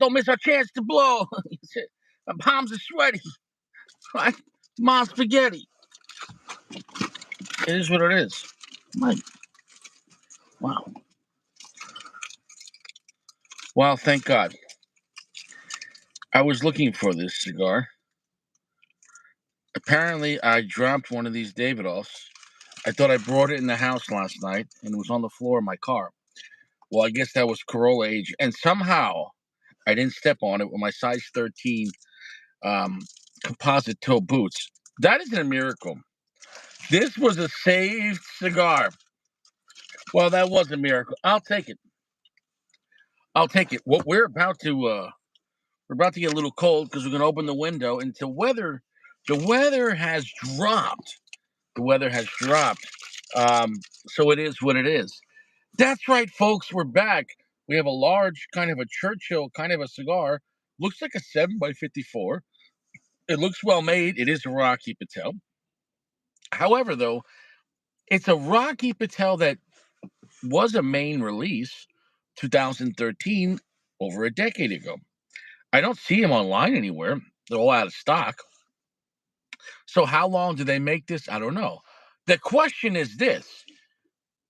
don't miss our chance to blow. My palms are sweaty. Right? Mom spaghetti. It is what it is. My, wow. Well, thank God. I was looking for this cigar. Apparently, I dropped one of these Davidoffs. I thought I brought it in the house last night, and it was on the floor of my car. Well, I guess that was Corolla age, and somehow I didn't step on it with my size 13 composite toe boots. That is a miracle. This was a saved cigar. Well, that was a miracle. I'll take it. I'll take it. What we're about to get a little cold because we're going to open the window, and the weather has dropped. The weather has dropped. So it is what it is. That's right, folks. We're back. We have a large, kind of a Churchill kind of a cigar. Looks like a 7x54. It looks well made. It is a Rocky Patel. However, though, it's a Rocky Patel that was a main release 2013, over a decade ago. I don't see them online anywhere. They're all out of stock. So how long do they make this? I don't know. The question is this.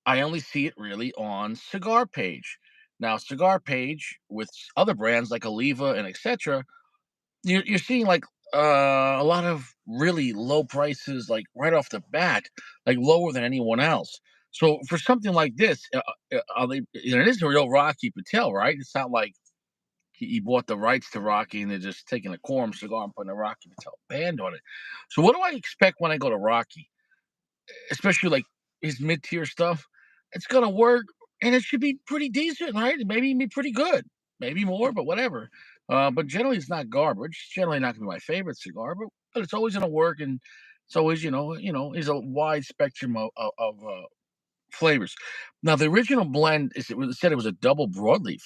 I only see it really on Cigar Page. Now, Cigar Page with other brands like Oliva and etc., you're seeing like a lot of really low prices, like right off the bat, like lower than anyone else. So for something like this, it is a real Rocky Patel, right? It's not like he bought the rights to Rocky and they're just taking a Quorum cigar and putting a Rocky Patel band on it. So what do I expect when I go to Rocky, especially like his mid tier stuff? It's gonna work, and it should be pretty decent, right? Maybe even be pretty good, maybe more, but whatever. But generally, it's not garbage. It's generally not gonna be my favorite cigar, but it's always gonna work, and it's always is a wide spectrum of flavors. Now, the original blend it said it was a double broadleaf,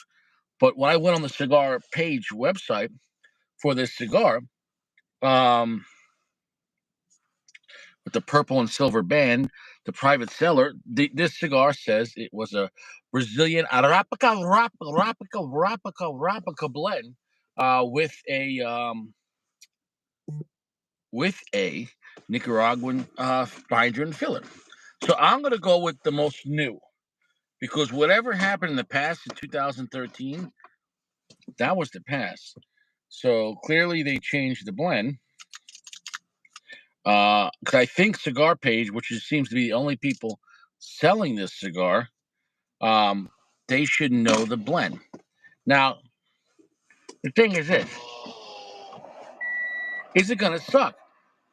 but when I went on the Cigar Page website for this cigar, um, with the purple and silver band, the private seller, this cigar says it was a Brazilian Arabica blend with a Nicaraguan binder and filler. So I'm going to go with the most new because whatever happened in the past in 2013, that was the past. So clearly they changed the blend. Because I think Cigar Page, seems to be the only people selling this cigar, they should know the blend. Now, the thing is this: is it gonna suck?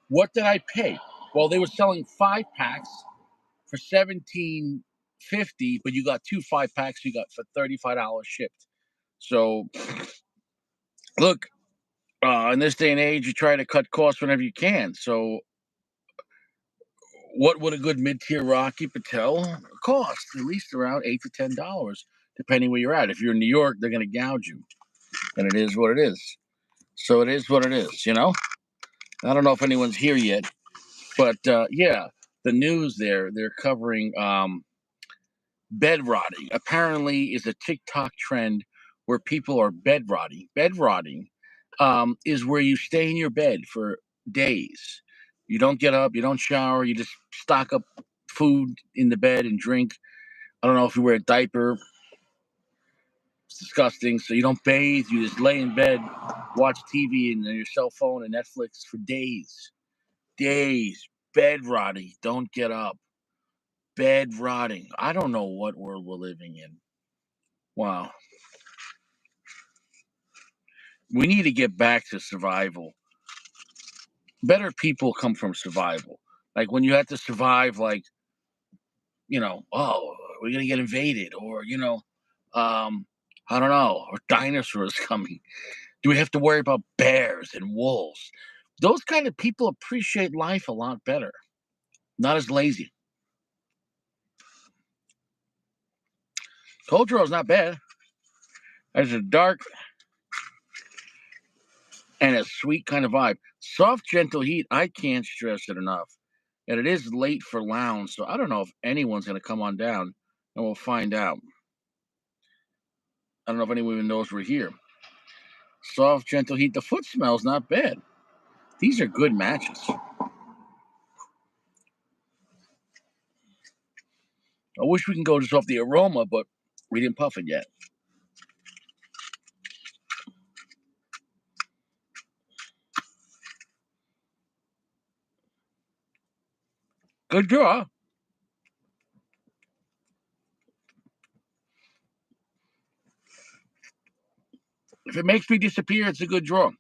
What did I pay? Well, they were selling 5 packs for $17.50, but you got 2 5 packs. You got for $35 shipped. So, look, in this day and age, you try to cut costs whenever you can. So what would a good mid-tier Rocky Patel cost? At least around $8 to $10, depending where you're at. If you're in New York, they're going to gouge you, and it is what it is. So it is what it is. I don't know if anyone's here yet, but yeah, the news they're covering bed rotting. Apparently, is a TikTok trend where people are bed rotting. Bed rotting is where you stay in your bed for days. You don't get up, you don't shower, you just stock up food in the bed and drink. I don't know if you wear a diaper. It's disgusting. So you don't bathe, you just lay in bed, watch TV and your cell phone and Netflix for days. Days. Bed rotting. Don't get up. Bed rotting. I don't know what world we're living in. Wow. We need to get back to survival. Better people come from survival. Like when you have to survive, like, oh, we're gonna get invaded, or I don't know, or dinosaurs coming. Do we have to worry about bears and wolves? Those kind of people appreciate life a lot better. Not as lazy. Cold Draw is not bad. There's a dark and a sweet kind of vibe. Soft, gentle heat. I can't stress it enough. And it is late for lounge, so I don't know if anyone's gonna come on down, and we'll find out. I don't know if anyone even knows we're here. Soft, gentle heat. The foot smells not bad. These are good matches. I wish we can go just off the aroma, but we didn't puff it yet. Good draw. If it makes me disappear, it's a good draw.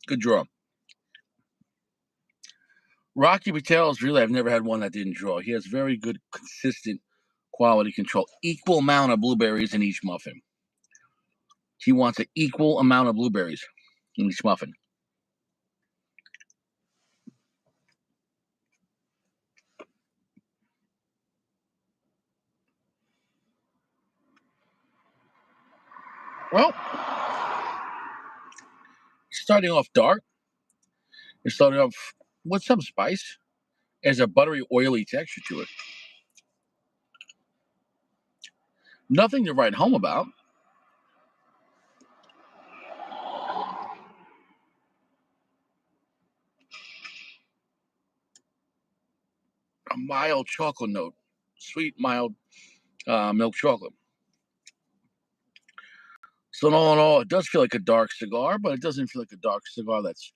Good draw. Rocky Patel's really, I've never had one that didn't draw. He has very good, consistent quality control. Equal amount of blueberries in each muffin. He wants an equal amount of blueberries in each muffin. Well, starting off dark. It's starting off with some spice. There's a buttery, oily texture to it. Nothing to write home about. A mild chocolate note. Sweet, mild milk chocolate. So, all in all, it does feel like a dark cigar, but it doesn't feel like a dark cigar that's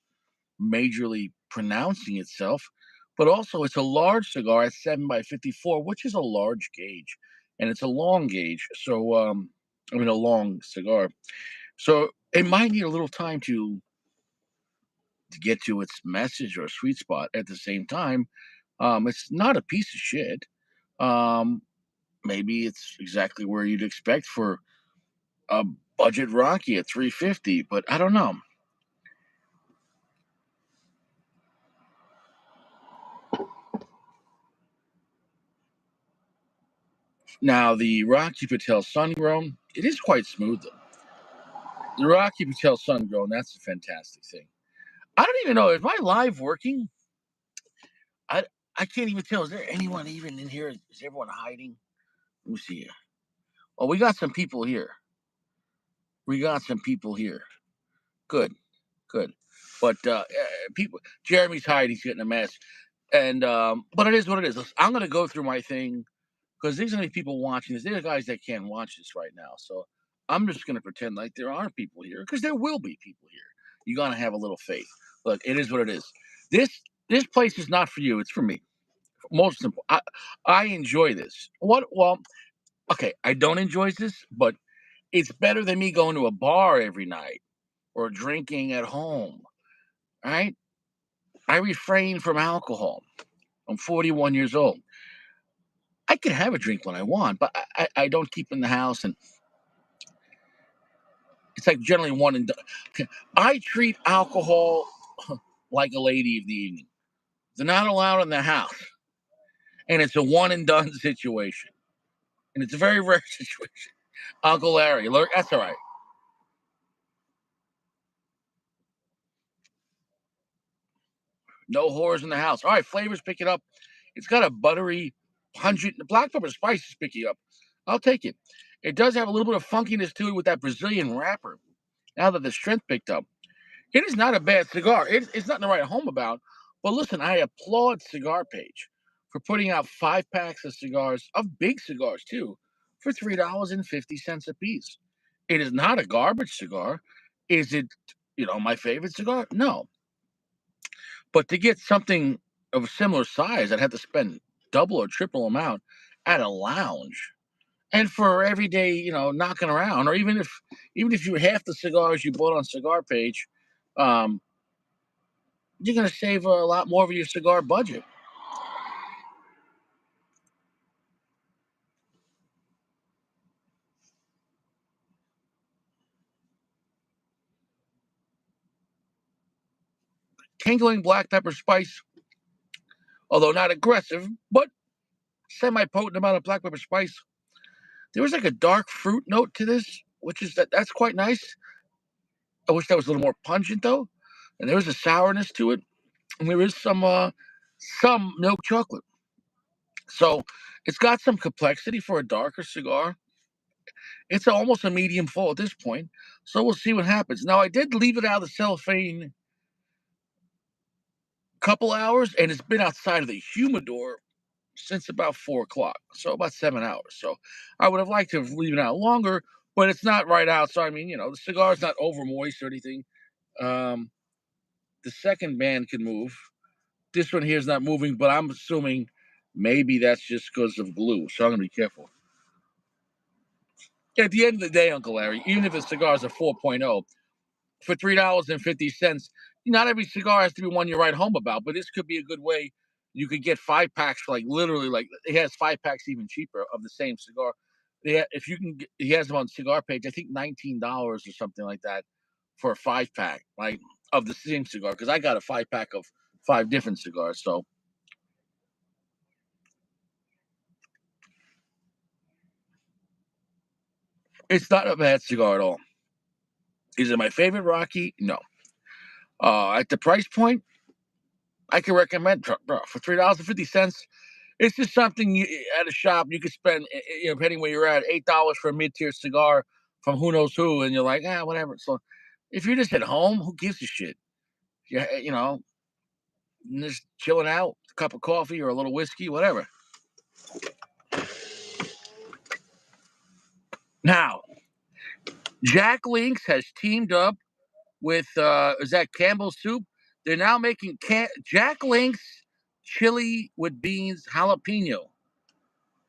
majorly pronouncing itself. But also, it's a large cigar at 7 by 54, which is a large gauge, and it's a long gauge. So, I mean, a long cigar. So, it might need a little time to get to its message or sweet spot. At the same time, it's not a piece of shit. Um, Maybe it's exactly where you'd expect for a budget Rocky at 350, but I don't know. Now, the Rocky Patel Sun Grown, it is quite smooth though. The Rocky Patel Sun Grown, that's a fantastic thing. I don't even know, is my live working? I I can't even tell. Is there anyone even in here? Is everyone hiding? Let me see here. Oh, we got some people here. We got some people here. Good, good. But people, Jeremy's hiding. He's getting a mess. And but it is what it is. I'm gonna go through my thing because there's gonna be people watching this. There are guys that can't watch this right now, so I'm just gonna pretend like there are people here because there will be people here. You gotta have a little faith. Look, it is what it is. This this place is not for you. It's for me. Most simple. I enjoy this. What? Well, okay. I don't enjoy this, but it's better than me going to a bar every night or drinking at home. Right? I refrain from alcohol. I'm 41 years old. I can have a drink when I want, but I don't keep in the house, and it's like generally one and done. I treat alcohol like a lady of the evening. They're not allowed in the house, and it's a one and done situation, and it's a very rare situation. Uncle Larry, look, that's all right. No whores in the house. All right, flavors pick it up. It's got a buttery, pungent. The black pepper spice is picking up. I'll take it. It does have a little bit of funkiness to it with that Brazilian wrapper. Now that the strength picked up. It is not a bad cigar. It's nothing to write home about. But listen, I applaud Cigar Page for putting out 5 packs of cigars, of big cigars too, for $3.50 a piece. It is not a garbage cigar. Is it, my favorite cigar? No. But to get something of a similar size, I'd have to spend double or triple amount at a lounge. And for every day, knocking around, or even if you half the cigars you bought on Cigar Page, um, you're going to save a lot more of your cigar budget. Tingling black pepper spice, although not aggressive, but semi-potent amount of black pepper spice. There was like a dark fruit note to this, which is that's quite nice. I wish that was a little more pungent though, and there was a sourness to it, and there is some milk chocolate. So it's got some complexity for a darker cigar. It's almost a medium full at this point. So we'll see what happens. Now I did leave it out of the cellophane a couple hours, and it's been outside of the humidor since about 4 o'clock, so about 7 hours. So I would have liked to have leave it out longer, but it's not right out. So I mean, the cigar's not over moist or anything. Um, the second band can move. This one here is not moving, but I'm assuming maybe that's just because of glue. So I'm gonna be careful. At the end of the day, Uncle Larry, even if the cigar is a 4.0, for $3.50, not every cigar has to be one you write home about, but this could be a good way. You could get 5 packs for like literally like he has 5 packs even cheaper of the same cigar. Yeah, if you can, he has them on Cigar Page. I think $19 or something like that for a 5 pack, like of the same cigar. Because I got a 5 pack of 5 different cigars, so it's not a bad cigar at all. Is it my favorite Rocky? No. At the price point, I can recommend, bro, for $3.50. It's just something at a shop you could spend, depending where you're at, $8 for a mid-tier cigar from who knows who, and you're like, whatever. So if you're just at home, who gives a shit? Yeah, just chilling out, a cup of coffee or a little whiskey, whatever. Now, Jack Links has teamed up with is that Campbell's Soup? They're now making Jack Links chili with beans jalapeno.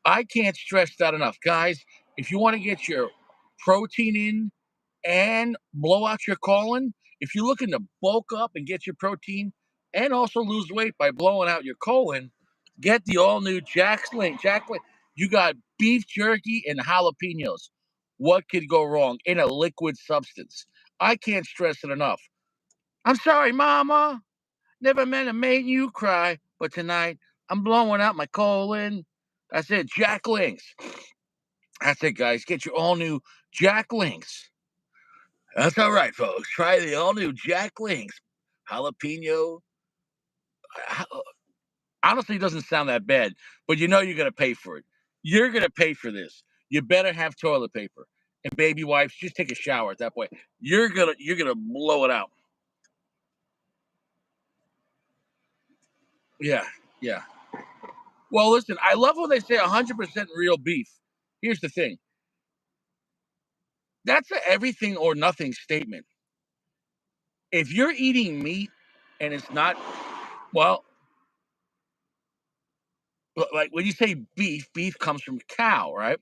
I can't stress that enough, guys. If you want to get your protein in and blow out your colon, if you're looking to bulk up and get your protein and also lose weight by blowing out your colon, get the all new Jack Link. Jack Link. You got beef jerky and jalapenos. What could go wrong in a liquid substance? I can't stress it enough. I'm sorry, Mama. Never meant to make you cry, but tonight I'm blowing out my colon. That's it, Jack Links. That's it, guys. Get your all new Jack Links. That's all right, folks. Try the all new Jack Links jalapeno. Honestly, it doesn't sound that bad, but you're going to pay for it. You're going to pay for this. You better have toilet paper and baby wipes. Just take a shower at that point. You're gonna blow it out. Yeah, yeah. Well, listen, I love when they say 100% real beef. Here's the thing. That's a everything or nothing statement. If you're eating meat and it's not, well, like when you say beef, beef comes from cow, right?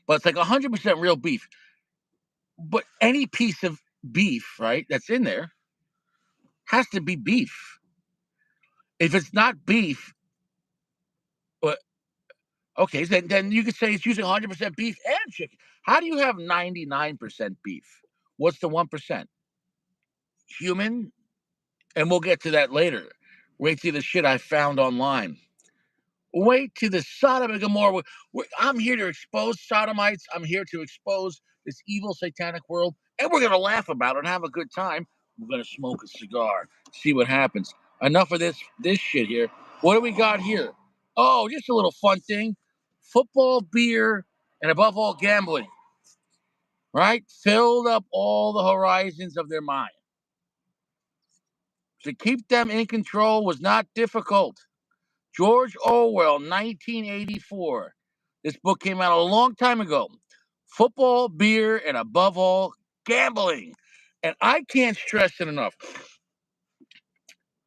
But it's like 100% real beef. But any piece of beef, right, that's in there has to be beef. If it's not beef, uh, okay, then you could say it's using 100% beef and chicken. How do you have 99% beef? What's the 1%? Human? And we'll get to that later. Wait till the shit I found online. Wait to the Sodom and Gomorrah. I'm here to expose sodomites. I'm here to expose this evil satanic world, and we're gonna laugh about it and have a good time. We're gonna smoke a cigar, see what happens. Enough of this shit here. What do we got here? Oh, just a little fun thing: football, beer, and above all, gambling. Right? Filled up all the horizons of their mind. To keep them in control was not difficult. George Orwell, 1984. This book came out a long time ago. Football, beer, and above all, gambling. And I can't stress it enough.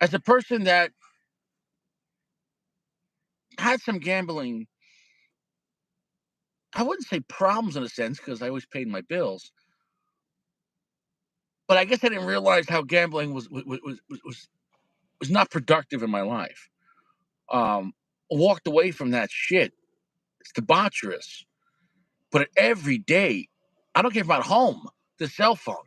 As a person that had some gambling, I wouldn't say problems in a sense because I always paid my bills. But I guess I didn't realize how gambling was not productive in my life. Walked away from that shit. It's debaucherous. But every day, I don't care about home, the cell phone.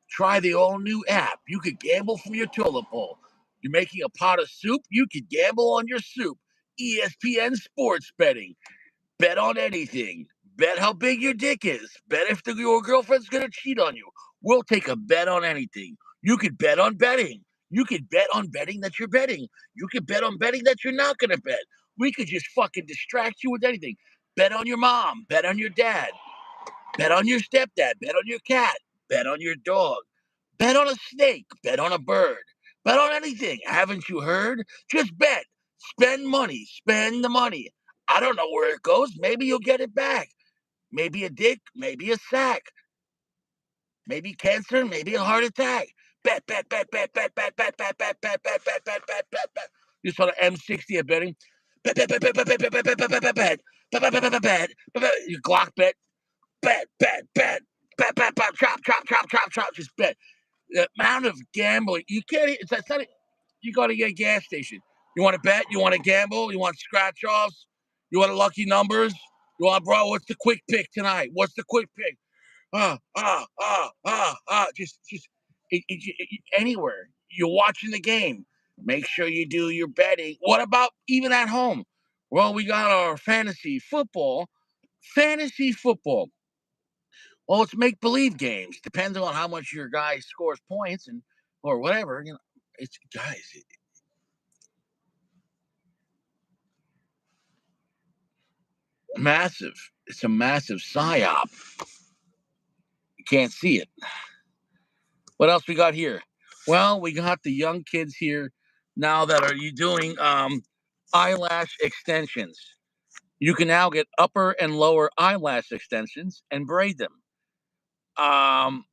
Try the all new app. You could gamble from your toilet bowl. You're making a pot of soup, you could gamble on your soup. ESPN sports betting. Bet on anything. Bet how big your dick is. Bet if your girlfriend's going to cheat on you. We'll take a bet on anything. You could bet on betting. You could bet on betting that you're betting. You could bet on betting that you're not going to bet. We could just fucking distract you with anything. Bet on your mom, bet on your dad, bet on your stepdad, bet on your cat, bet on your dog, bet on a snake, bet on a bird, bet on anything. Haven't you heard? Just bet. Spend money, spend the money. I don't know where it goes. Maybe you'll get it back. Maybe a dick, maybe a sack, maybe cancer, maybe a heart attack. Bet, bet, bet, bet, bet, bet, bet, bet, bet, bet, bet, bet, bet, bet, bet, bet. You saw the M60 of betting. Bet, bet, bet, bet, bet, bet, bet, bet, bet, bet, bet, bet, bet, bet, bet, bet, bet, bet. Your Glock bet. Bet, bet, bet, bet, bet, bet, chop, chop, chop, chop, chop. Just bet. The amount of gambling you can't. It's not. You go to your gas station. You want to bet? You want to gamble? You want scratch offs? You want lucky numbers? You want, bro? What's the quick pick tonight? What's the quick pick? Just anywhere you're watching the game. Make sure you do your betting. What about even at home? Well, we got our fantasy football. Fantasy football. Well, it's make believe games. Depends on how much your guy scores points and or whatever. You know, it's guys. Massive. It's a massive psyop. You can't see it. What else we got here? Well, we got the young kids here now that are you doing eyelash extensions. You can now get upper and lower eyelash extensions and braid them. Um,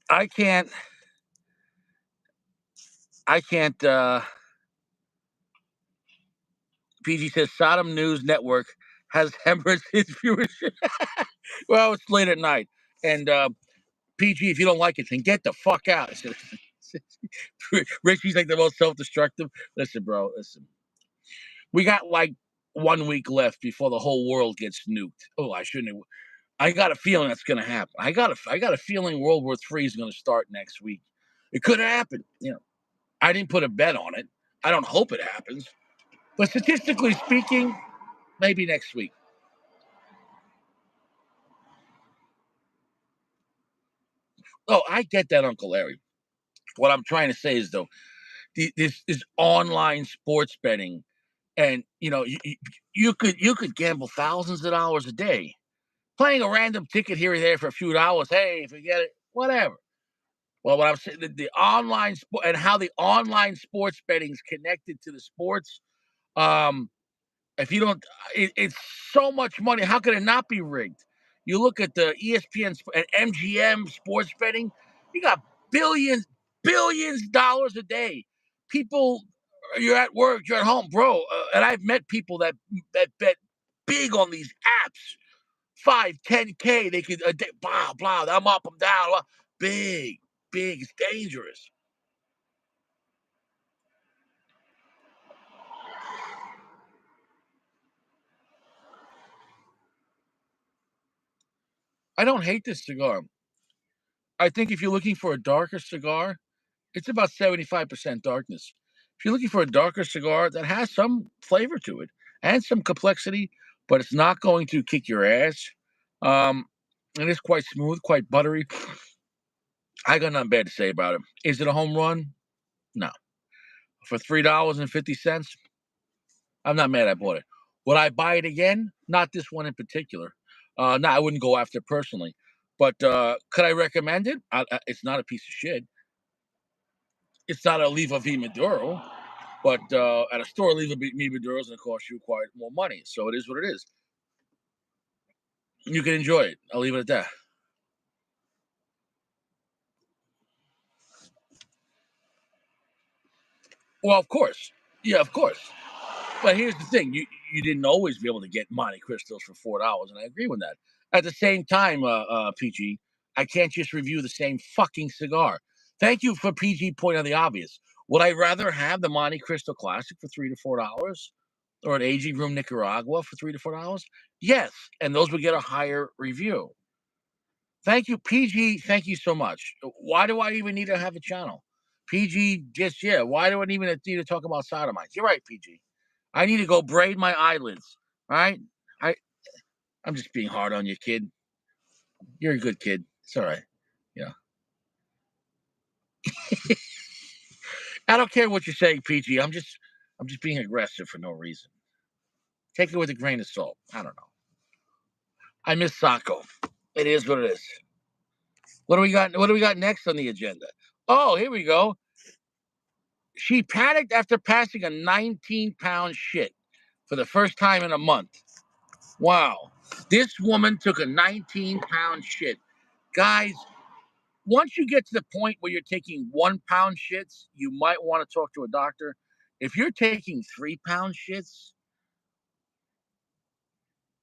I can't. I can't. PG says Sodom News Network has hemorrhaged its viewership. Well, it's late at night, and PG, if you don't like it, then get the fuck out. Richie's like the most self-destructive. Listen, bro. Listen, we got like 1 week left before the whole world gets nuked. Oh, I shouldn't have. I got a feeling that's going to happen. I got a feeling World War III is going to start next week. It could happen. You know, I didn't put a bet on it. I don't hope it happens. But statistically speaking, maybe next week. Oh, I get that, Uncle Larry. What I'm trying to say is, though, this online sports betting, and you could gamble thousands of dollars a day playing a random ticket here or there for a few dollars. Hey, forget it, whatever. Well, what I'm saying, the online sport and how the online sports betting is connected to the sports. Um, if you don't, it's so much money. How could it not be rigged? You look at the ESPN and MGM sports betting. You got billions dollars a day. People, you're at work, you're at home, bro. And I've met people that bet big on these apps. 5, 10K. They could blah blah. I'm up, I'm down. Blah. Big, big. It's dangerous. I don't hate this cigar. I think if you're looking for a darker cigar, it's about 75% darkness. If you're looking for a darker cigar that has some flavor to it and some complexity, but it's not going to kick your ass, um, it is quite smooth, quite buttery. I got nothing bad to say about it. Is it a home run? No. For $3.50, I'm not mad I bought it. Would I buy it again? Not this one in particular. No, I wouldn't go after it personally. But could I recommend it? It's not a piece of shit. It's not a Leva V Maduro, but at a store, Leva V Maduro's going to cost you quite more money. So it is what it is. You can enjoy it. I'll leave it at that. Well, of course. Yeah, of course. But here's the thing: you didn't always be able to get Monte Cristos for $4, and I agree with that. At the same time, PG, I can't just review the same fucking cigar. Thank you for PG pointing out the obvious. Would I rather have the Monte Cristo Classic for $3 to $4, or an aging room Nicaragua for $3 to $4? Yes, and those would get a higher review. Thank you, PG. Thank you so much. Why do I even need to have a channel? PG, just yeah. Why do I even need to talk about sodomites? You're right, PG. I need to go braid my eyelids. All right. I'm just being hard on you, kid. You're a good kid. It's all right. Yeah. I don't care what you're saying, PG. I'm just being aggressive for no reason. Take it with a grain of salt. I don't know. I miss Sacco. It is what it is. What do we got? What do we got next on the agenda? Oh, here we go. She panicked after passing a 19-pound shit for the first time in a month. Wow. This woman took a 19-pound shit. Guys, once you get to the point where you're taking 1-pound shits, you might want to talk to a doctor. If you're taking 3-pound shits,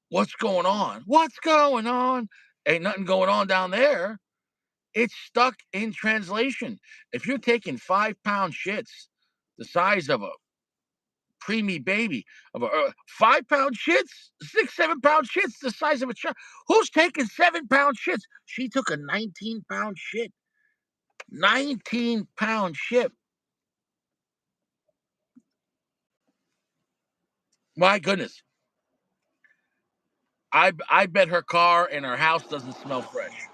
what's going on? What's going on? Ain't nothing going on down there. It's stuck in translation. If you're taking 5-pound shits, the size of a preemie baby, of a 5-pound shits, 6, 7-pound shits, the size of a child. Who's taking 7-pound shits? She took a 19-pound shit. 19-pound shit. My goodness. I bet her car and her house doesn't smell fresh.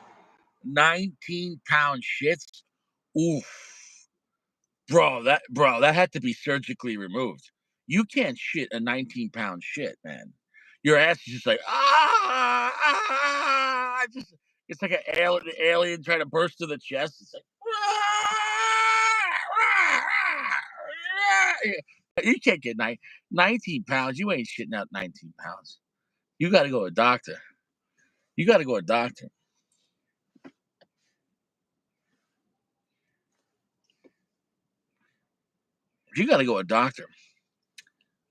19-pound shits. Oof. Bro, that had to be surgically removed. You can't shit a 19-pound shit, man. Your ass is just like just it's like an alien trying to burst through the chest. It's like you can't get 19 pounds. You ain't shitting out 19 pounds. You got to go to a doctor. You got to go to a doctor. You got to go to a doctor.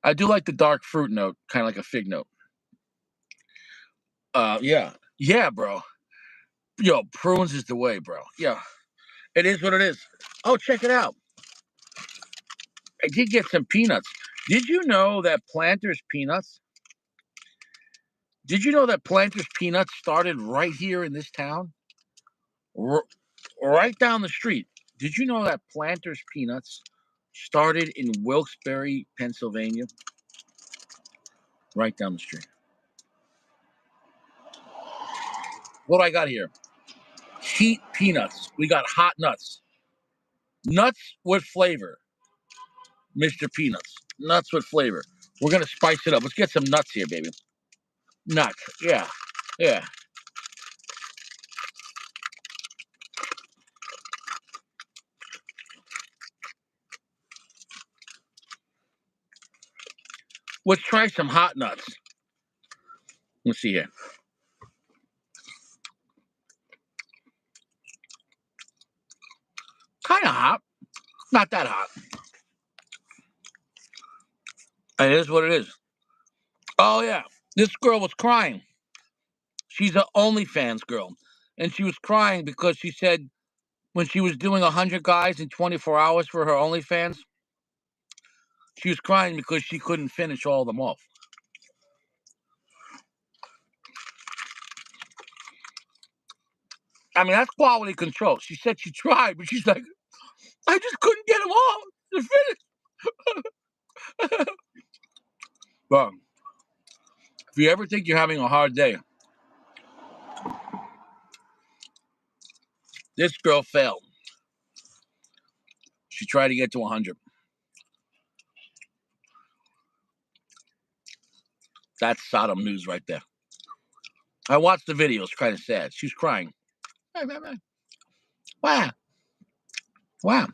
I do like the dark fruit note, kind of like a fig note. Yeah, bro. Yo, prunes is the way, bro. Yeah, it is what it is. Oh, check it out. I did get some peanuts. Did you know that Planters peanuts? Did you know that Planters peanuts started right here in this town? Right down the street. Did you know that Planters peanuts started in Wilkes-Barre, Pennsylvania? Right down the street. What do I got here? Heat peanuts. We got hot nuts. Nuts with flavor. Mr. Peanuts. Nuts with flavor. We're going to spice it up. Let's get some nuts here, baby. Nuts. Yeah. Yeah. Let's try some hot nuts. Let's see here. Kind of hot. Not that hot. It is what it is. Oh, yeah. This girl was crying. She's an OnlyFans girl. And she was crying because she said when she was doing 100 guys in 24 hours for her OnlyFans, she was crying because she couldn't finish all of them off. I mean, that's quality control. She said she tried, but she's like, I just couldn't get them all to finish. Well, if you ever think you're having a hard day, this girl failed. She tried to get to 100. That's Sodom news right there. I watched the video. It's kind of sad. She's crying. Wow. Wow.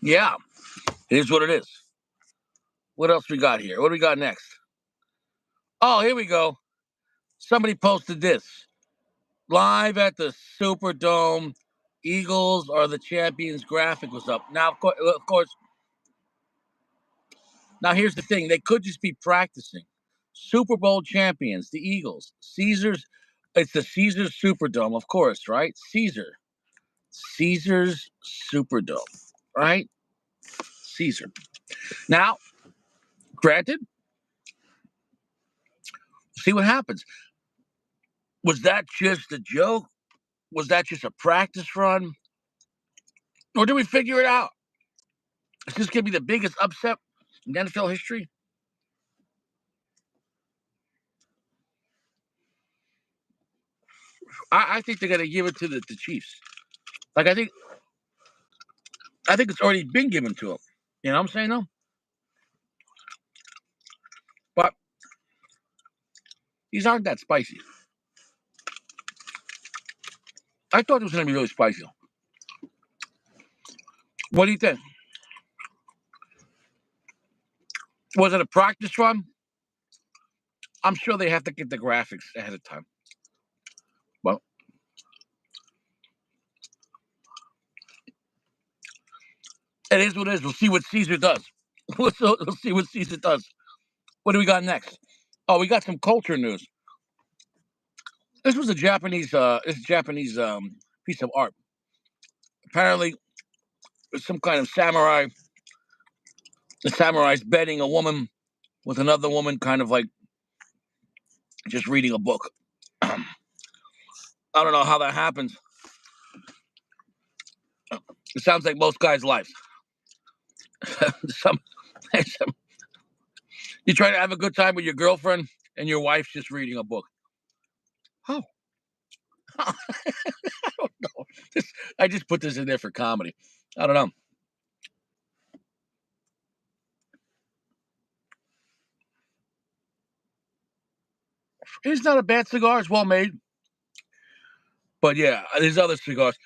Yeah. It is what it is. What else we got here? What do we got next? Oh, here we go. Somebody posted this. Live at the Superdome, Eagles are the champions graphic was up. Now, of course, now here's the thing. They could just be practicing. Super Bowl champions, the Eagles. Caesars, it's the Caesars Superdome, of course, right? Caesars Superdome, right? Caesar. Now, granted, see what happens. Was that just a joke? Was that just a practice run? Or did we figure it out? Is this going to be the biggest upset in NFL history? I think they're going to give it to the Chiefs. Like, I think I think it's already been given to him. You know what I'm saying, though? But these aren't that spicy. I thought it was going to be really spicy. What do you think? Was it a practice run? I'm sure they have to get the graphics ahead of time. Well, it is what it is. We'll see what Caesar does. We'll see what Caesar does. What do we got next? Oh, we got some culture news. This was a Japanese piece of art. Apparently, it's some kind of samurai. The samurai's bedding a woman with another woman, kind of like just reading a book. I don't know how that happens. It sounds like most guys' lives. some, you try to have a good time with your girlfriend, and your wife's just reading a book. Oh, I don't know. I just put this in there for comedy. I don't know. It's not a bad cigar. It's well made. But yeah, there's other cigars.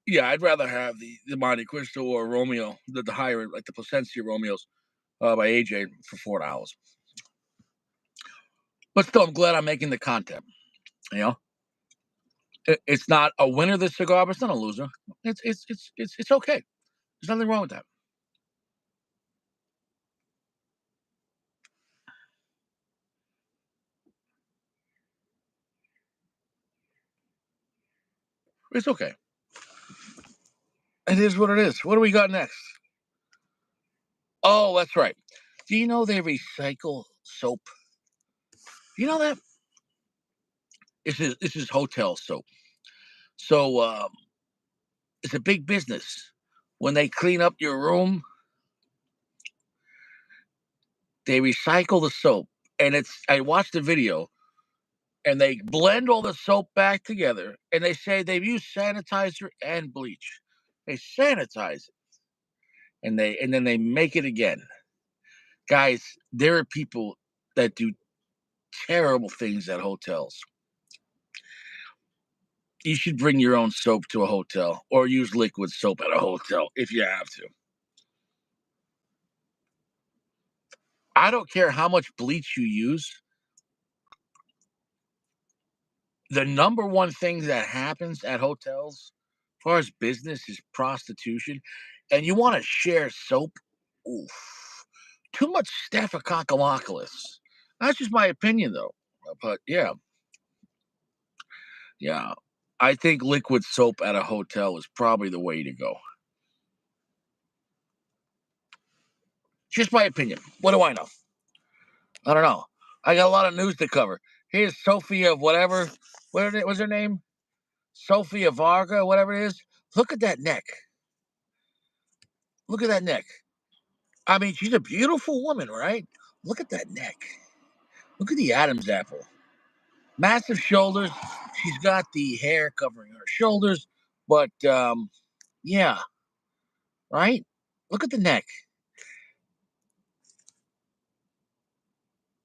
Yeah, I'd rather have the Monte Cristo or Romeo, the higher, like the Plasencia Romeos by AJ for $4. But still, I'm glad I'm making the content. You know, it's not a winner, this cigar, but it's not a loser. It's okay. There's nothing wrong with that. It's okay. It is what it is. What do we got next? Oh, that's right. Do you know they recycle soap? You know that? This is hotel soap. So it's a big business. When they clean up your room, they recycle the soap. And I watched the video, and they blend all the soap back together, and they say they've used sanitizer and bleach. They sanitize it, and then they make it again. Guys, there are people that do terrible things at hotels. You should bring your own soap to a hotel, or use liquid soap at a hotel if you have to. I don't care how much bleach you use. The number one thing that happens at hotels, as far as business, is prostitution. And you want to share soap? Oof. Too much Staphylococcus. That's just my opinion, though. But yeah, yeah. I think liquid soap at a hotel is probably the way to go. Just my opinion. What do I know? I don't know. I got a lot of news to cover. Here's Sophia of whatever. What's her name? Sophia Varga, whatever it is. Look at that neck. Look at that neck. I mean, she's a beautiful woman, right? Look at that neck. Look at the Adam's apple. Massive shoulders. She's got the hair covering her shoulders, but yeah, right? Look at the neck.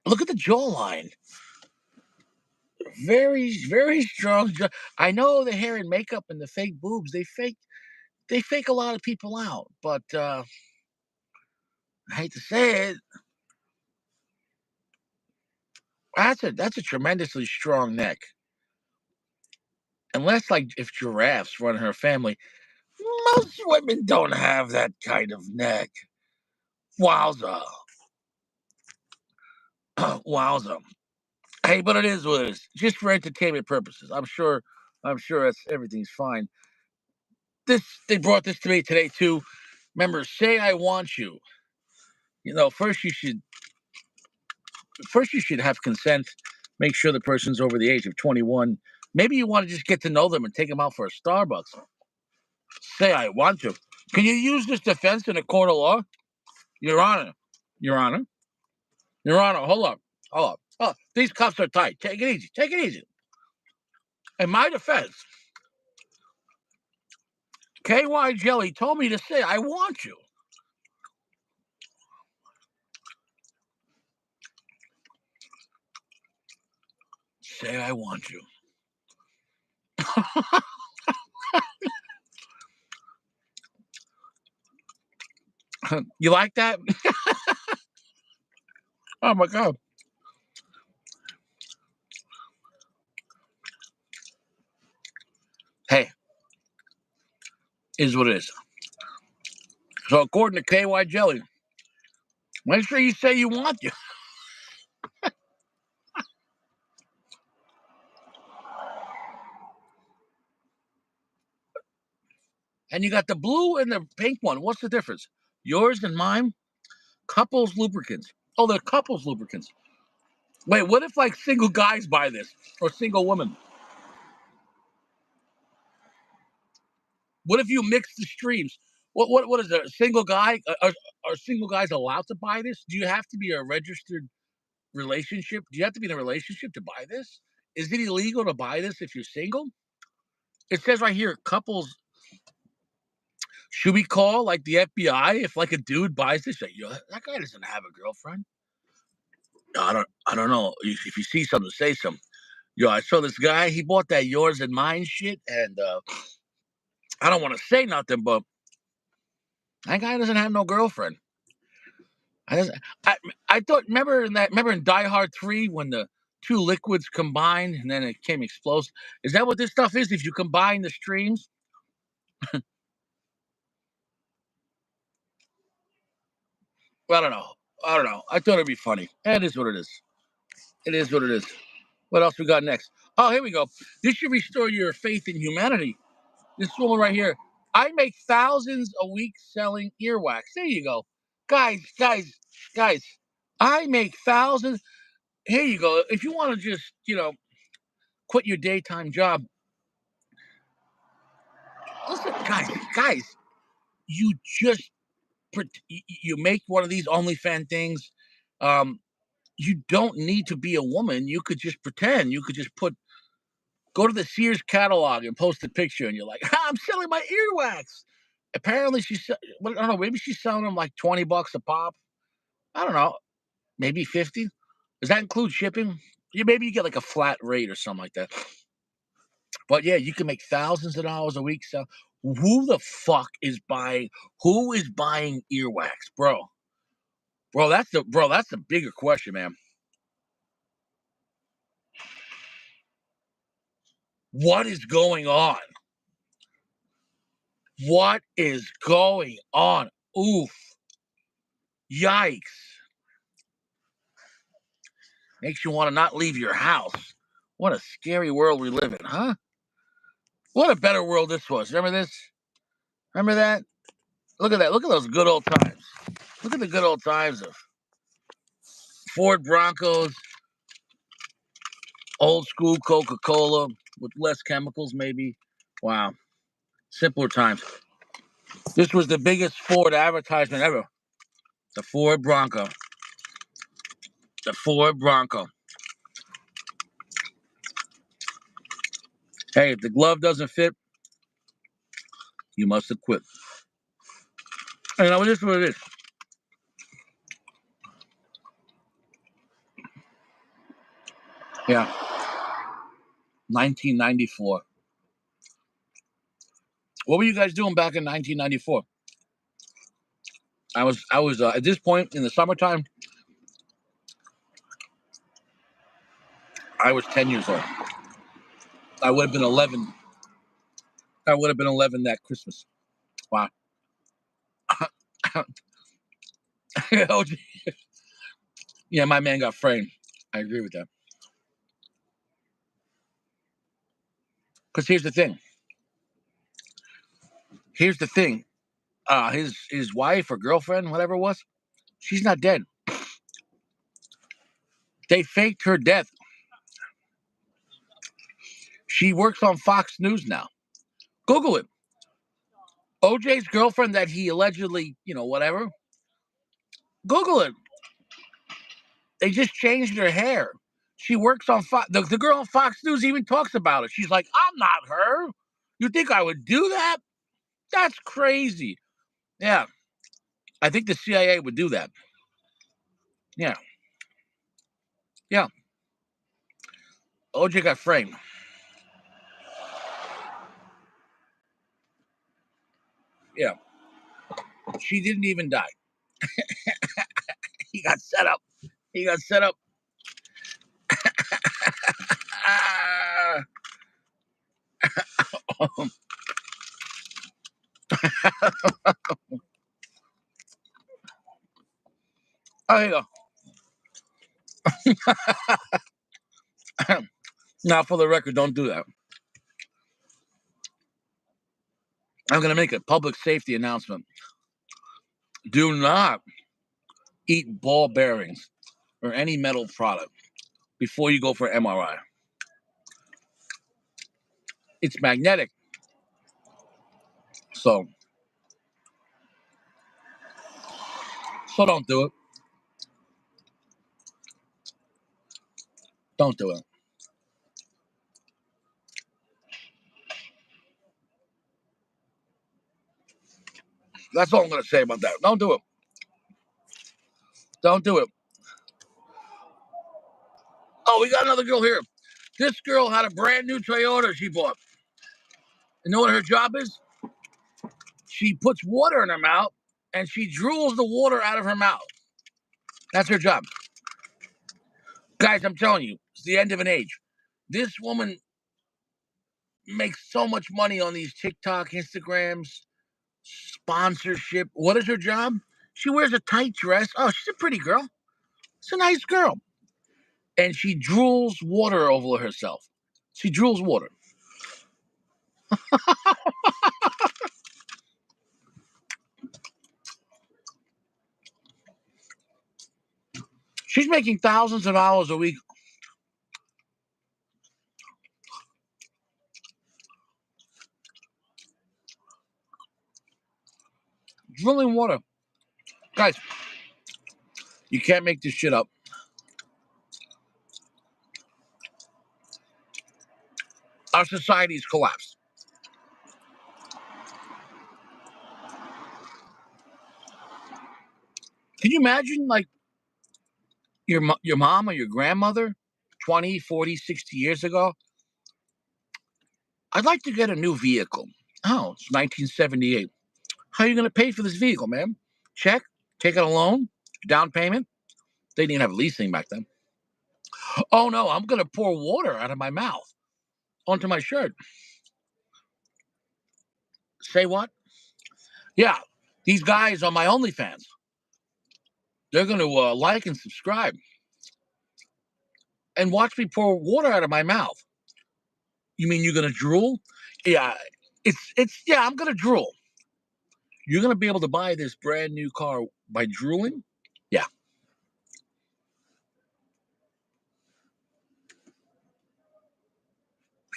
Look at the jawline. Very, very strong. I know the hair and makeup and the fake boobs. They fake a lot of people out, but I hate to say it, that's a tremendously strong neck. Unless, like, if giraffes run her family, most women don't have that kind of neck. Wowza. Wowza. Hey, but it is what it is. Just for entertainment purposes. I'm sure everything's fine. They brought this to me today too. Remember, say I want you. First you should have consent. Make sure the person's over the age of 21. Maybe you want to just get to know them and take them out for a Starbucks. Say I want to. Can you use this defense in a court of law? Your Honor. Your Honor. Your Honor, hold up. Hold up. Oh, these cuffs are tight. Take it easy. Take it easy. In my defense, KY Jelly told me to say, I want you. Say, I want you. You like that? Oh my God. Hey, is what it is. So according to KY Jelly, make sure you say you want you. And you got the blue and the pink one. What's the difference? Yours and mine? Couples lubricants. Oh, they're couples lubricants. Wait, what if like single guys buy this or single women? What if you mix the streams? What is it? A single guy? Are single guys allowed to buy this? Do you have to be a registered relationship? Do you have to be in a relationship to buy this? Is it illegal to buy this if you're single? It says right here, couples. Should we call like the FBI if like a dude buys this? Like, yo, that guy doesn't have a girlfriend. No, I don't know. If you see something, say something. Yo, I saw this guy. He bought that yours and mine shit, and I don't want to say nothing, but that guy doesn't have no girlfriend. I, just, I, I thought. Remember in Die Hard 3 when the two liquids combined and then it came explosive. Is that what this stuff is? If you combine the streams, well, I don't know. I don't know. I thought it'd be funny. It is what it is. It is what it is. What else we got next? Oh, here we go. This should restore your faith in humanity. This woman right here. I make thousands a week selling earwax. There you go. Guys. I make thousands. Here you go. If you want to just, quit your daytime job, listen, guys, you just you make one of these OnlyFans things. Um, you don't need to be a woman. You could just pretend. You could just go to the Sears catalog and post a picture, and you're like, I'm selling my earwax. Apparently, I don't know. Maybe she's selling them like $20 a pop. I don't know. Maybe 50. Does that include shipping? Maybe you get like a flat rate or something like that. But yeah, you can make thousands of dollars a week. So who the fuck is buying? Who is buying earwax, bro? That's the bigger question, man. What is going on? What is going on? Oof. Yikes. Makes you want to not leave your house. What a scary world we live in, huh? What a better world this was. Remember this? Remember that? Look at that. Look at those good old times. Look at the good old times of Ford Broncos, old school Coca Cola with less chemicals, maybe. Wow. Simpler times. This was the biggest Ford advertisement ever. The Ford Bronco. The Ford Bronco. Hey, if the glove doesn't fit, you must have quit. You know, this is what it is. Yeah. 1994. What were you guys doing back in 1994? I was at this point in the summertime. I was 10 years old. I would have been 11. I would have been 11 that Christmas. Wow. Yeah, my man got framed. I agree with that. Because here's the thing. Here's the thing. His wife or girlfriend, whatever it was, she's not dead. They faked her death. She works on Fox News now. Google it. OJ's girlfriend that he allegedly, whatever. Google it. They just changed her hair. She works on Fox. The girl on Fox News even talks about it. She's like, I'm not her. You think I would do that? That's crazy. Yeah, I think the CIA would do that. Yeah, yeah. OJ got framed. Yeah, she didn't even die. He got set up. He got set up. Ah. Oh, here you go. Now, for the record, don't do that. I'm going to make a public safety announcement. Do not eat ball bearings or any metal product before you go for MRI. It's magnetic. So don't do it. Don't do it. That's all I'm going to say about that. Don't do it. Don't do it. Oh, we got another girl here. This girl had a brand new Toyota she bought. You know what her job is? She puts water in her mouth and she drools the water out of her mouth. That's her job. Guys, I'm telling you, it's the end of an age. This woman makes so much money on these TikTok, Instagrams, sponsorship. What is her job? She wears a tight dress. Oh, she's a pretty girl. She's a nice girl. And she drools water over herself. She drools water. She's making thousands of dollars a week. Drilling water. Guys, you can't make this shit up. Our society's collapsed. Can you imagine, like, your mom or your grandmother 20, 40, 60 years ago? I'd like to get a new vehicle. Oh, it's 1978. How are you going to pay for this vehicle, man? Check, take out a loan, down payment. They didn't have leasing back then. Oh no, I'm going to pour water out of my mouth onto my shirt. Say what? Yeah, these guys on my OnlyFans, they're going to like and subscribe and watch me pour water out of my mouth. You mean you're going to drool? Yeah, yeah, I'm going to drool. You're going to be able to buy this brand new car by drooling? Yeah.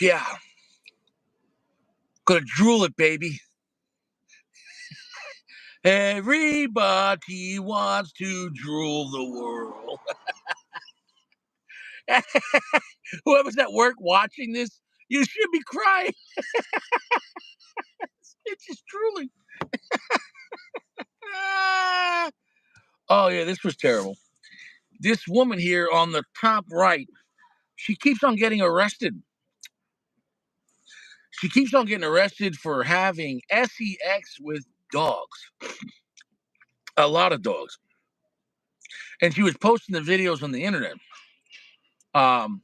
Yeah. Gonna drool it, baby. Everybody wants to drool the world. Whoever's at work watching this, you should be crying. It's just drooling. Ah. Oh, yeah, this was terrible. This woman here on the top right, she keeps on getting arrested. She keeps on getting arrested for having sex with dogs. A lot of dogs. And she was posting the videos on the internet. Um,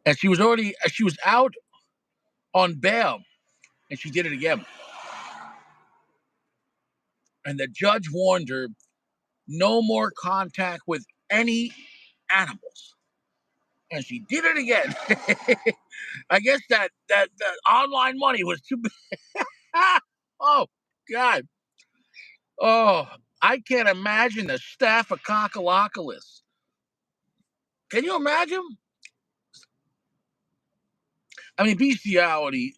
and she was out on bail, and she did it again. And the judge warned her, no more contact with any animals. And she did it again. I guess that online money was too big. Oh God. Oh, I can't imagine the Staphylococcus. Can you imagine? I mean, bestiality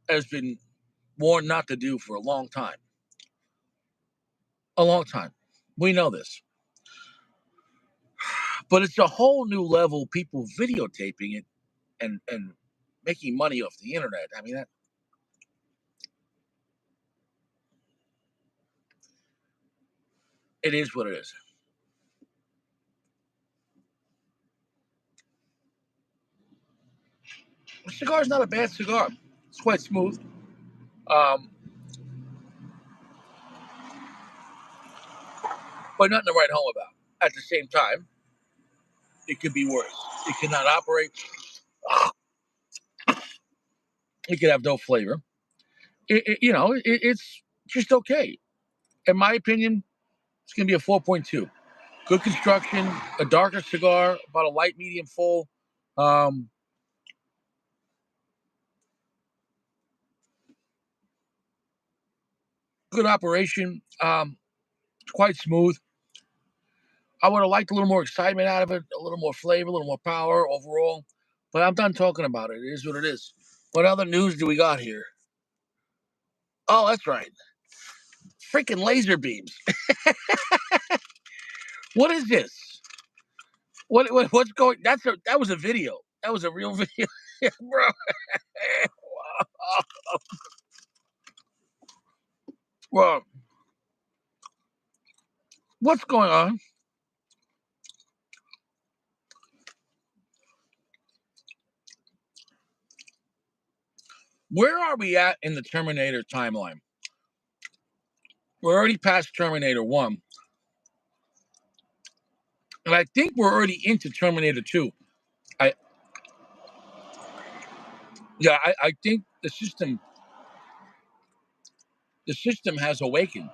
has been warned not to do for a long time. A long time. We know this. But it's a whole new level, people videotaping it and making money off the internet. I mean, It is what it is. The cigar is not a bad cigar. It's quite smooth. Um, but nothing to write home about. At the same time, it could be worse. It cannot operate. It could have no flavor. It's just okay. In my opinion, it's going to be a 4.2. Good construction, a darker cigar, about a light medium full. Um, Good operation. It's quite smooth. I would have liked a little more excitement out of it, a little more flavor, a little more power overall. But I'm done talking about it. It is what it is. What other news do we got here? Oh, that's right. Freaking laser beams. What is this? What's going? That was a video. That was a real video, bro. Well, what's going on? Where are we at in the Terminator timeline? We're already past Terminator 1. And I think we're already into Terminator 2. I I think the system has awakened.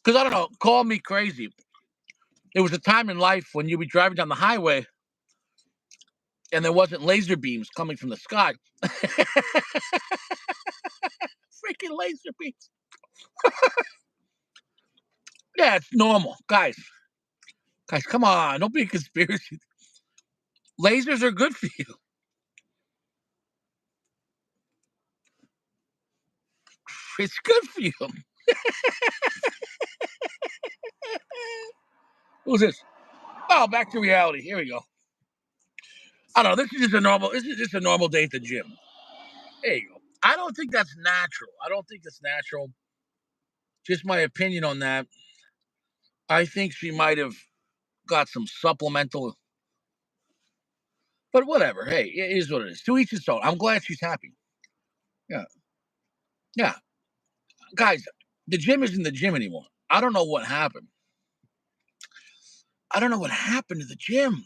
Because I don't know, call me crazy. There was a time in life when you'd be driving down the highway and there wasn't laser beams coming from the sky. Freaking laser beams. Yeah, it's normal. Guys, come on. Don't be a conspiracy. Lasers are good for you. It's good for you. Who's this? Oh, back to reality. Here we go. I don't know. This is just a normal day at the gym. There you go. I don't think that's natural. I don't think it's natural. Just my opinion on that. I think she might have got some supplemental, but whatever. Hey, it is what it is. To each his own. I'm glad she's happy. Yeah. Yeah. Guys, the gym isn't the gym anymore. I don't know what happened. I don't know what happened to the gym.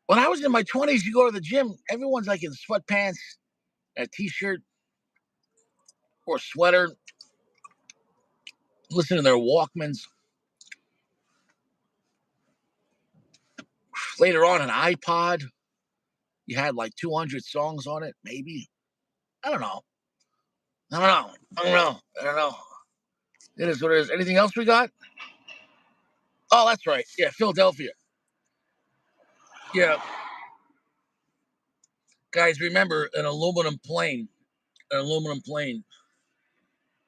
When I was in my 20s, you go to the gym, everyone's like in sweatpants, a t shirt or sweater, listening to their Walkmans. Later on, an iPod. You had like 200 songs on it, maybe. I don't know. I don't know. I don't know. I don't know. It is what it is. Anything else we got? Oh, that's right. Yeah, Philadelphia. Yeah, guys, remember an aluminum plane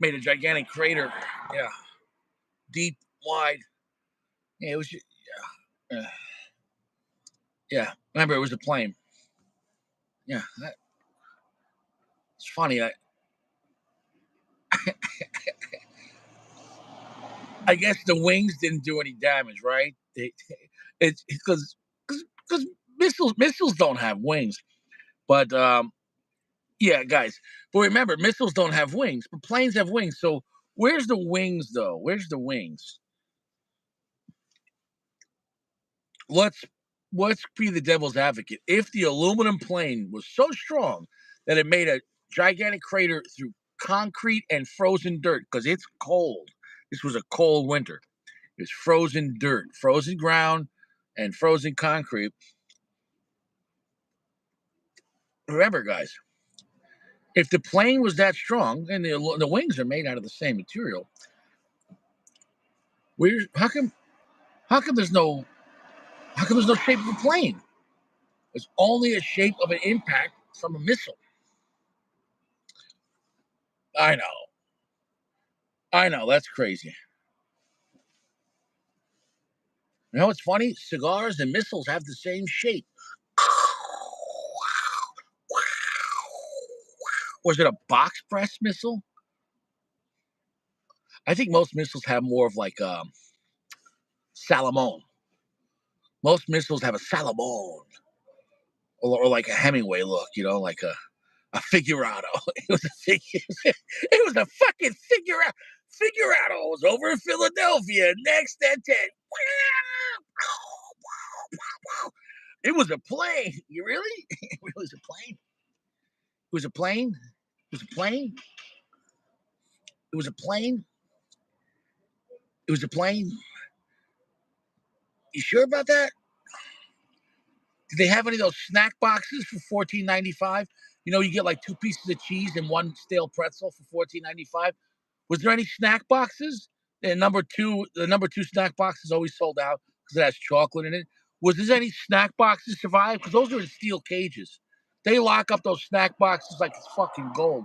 made a gigantic crater. Yeah, deep, wide. Yeah, it was. Yeah, yeah. Remember, it was a plane. Yeah, it's funny. I guess the wings didn't do any damage, right? It's because missiles don't have wings, but yeah, guys. But remember, missiles don't have wings, but planes have wings. So where's the wings, though? Where's the wings? let's let's be the devil's advocate. If the aluminum plane was so strong that it made a gigantic crater through concrete and frozen dirt, because it's cold. This was a cold winter. It's frozen dirt, frozen ground, and frozen concrete. Remember, guys, if the plane was that strong and the wings are made out of the same material, where how come there's no shape of a plane? There's only a shape of an impact from a missile. I know. I know, that's crazy. You know what's funny? Cigars and missiles have the same shape. Was it a box press missile? I think most missiles have more of like Salamone. Most missiles have a Salamone or like a Hemingway look, like a figurado. It was a figure. It was a fucking figurado. Figurado was over in Philadelphia next at 10. It was a plane. You really? It was a plane. It was a plane. It was a plane. It was a plane. It was a plane. You sure about that? Did they have any of those snack boxes for $14.95? You get like 2 pieces of cheese and one stale pretzel for $14.95. Was there any snack boxes? And the number two snack box is always sold out because it has chocolate in it. Was there any snack boxes survive? Because those are in steel cages. They lock up those snack boxes like it's fucking gold.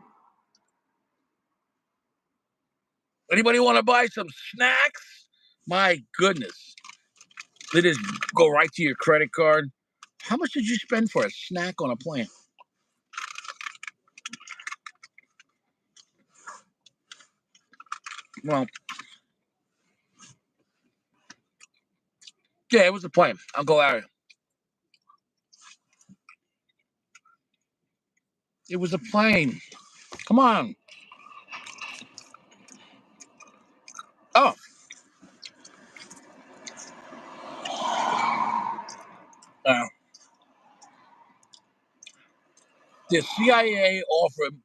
Anybody want to buy some snacks? My goodness. They just go right to your credit card. How much did you spend for a snack on a plane? Well, yeah, it was a plane. Uncle Larry. It was a plane. Come on. Oh, uh, the CIA offered